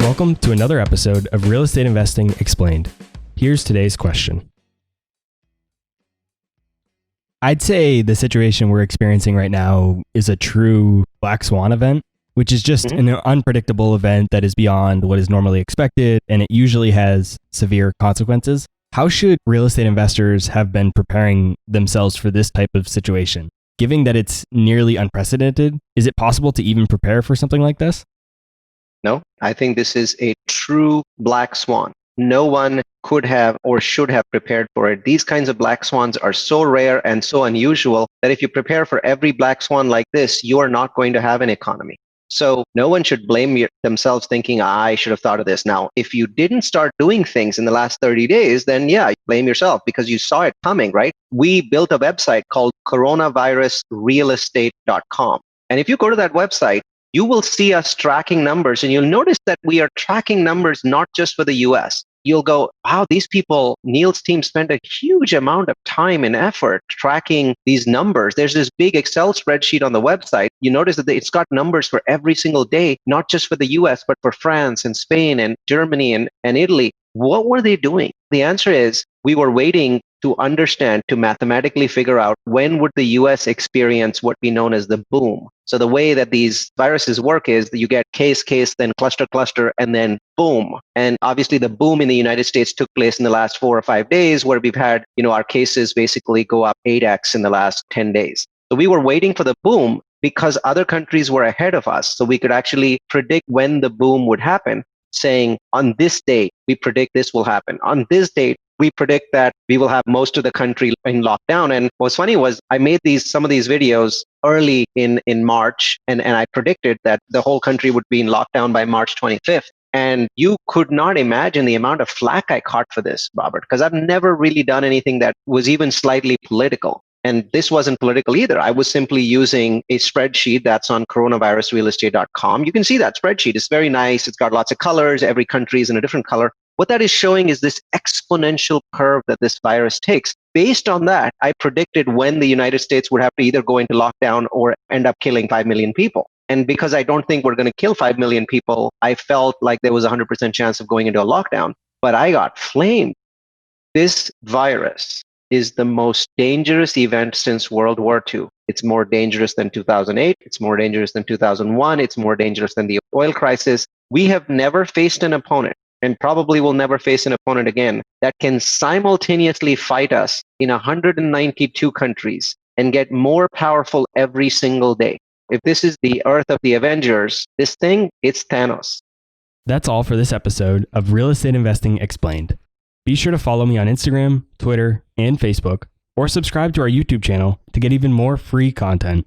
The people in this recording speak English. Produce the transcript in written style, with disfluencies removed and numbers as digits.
Welcome to another episode of Real Estate Investing Explained. Here's today's question. I'd say the situation we're experiencing right now is a true black swan event, which is just an unpredictable event that is beyond what is normally expected, and it usually has severe consequences. How should real estate investors have been preparing themselves for this type of situation? Given that it's nearly unprecedented, is it possible to even prepare for something like this? No, I think this is a true black swan. No one could have or should have prepared for it. These kinds of black swans are so rare and so unusual that if you prepare for every black swan like this, you are not going to have an economy. So no one should blame themselves thinking, I should have thought of this. Now, if you didn't start doing things in the last 30 days, then yeah, blame yourself because you saw it coming, right? We built a website called coronavirusrealestate.com. And if you go to that website, you will see us tracking numbers, and you'll notice that we are tracking numbers not just for the US. You'll go, wow, these people, Neal's team spent a huge amount of time and effort tracking these numbers. There's this big Excel spreadsheet on the website. You notice that it's got numbers for every single day, not just for the US, but for France and Spain and Germany and Italy. What were they doing? The answer is we were waiting to understand, to mathematically figure out when would the US experience what we know as the boom. So the way that these viruses work is that you get case, then cluster, and then boom. And obviously the boom in the United States took place in the last 4 or 5 days, where we've had, our cases basically go up 8x in the last 10 days. So we were waiting for the boom because other countries were ahead of us. So we could actually predict when the boom would happen, saying on this date, we predict this will happen. On this date, we predict that we will have most of the country in lockdown. And what's funny was I made some of these videos early in March, and I predicted that the whole country would be in lockdown by March 25th. And you could not imagine the amount of flack I caught for this, Robert, because I've never really done anything that was even slightly political. And this wasn't political either. I was simply using a spreadsheet that's on coronavirusrealestate.com. You can see that spreadsheet. It's very nice. It's got lots of colors. Every country is in a different color. What that is showing is this exponential curve that this virus takes. Based on that, I predicted when the United States would have to either go into lockdown or end up killing 5 million people. And because I don't think we're going to kill 5 million people, I felt like there was a 100% chance of going into a lockdown. But I got flamed. This virus is the most dangerous event since World War II. It's more dangerous than 2008. It's more dangerous than 2001. It's more dangerous than the oil crisis. We have never faced an opponent, and probably will never face an opponent again, that can simultaneously fight us in 192 countries and get more powerful every single day. If this is the Earth of the Avengers, it's Thanos. That's all for this episode of Real Estate Investing Explained. Be sure to follow me on Instagram, Twitter, and Facebook, or subscribe to our YouTube channel to get even more free content.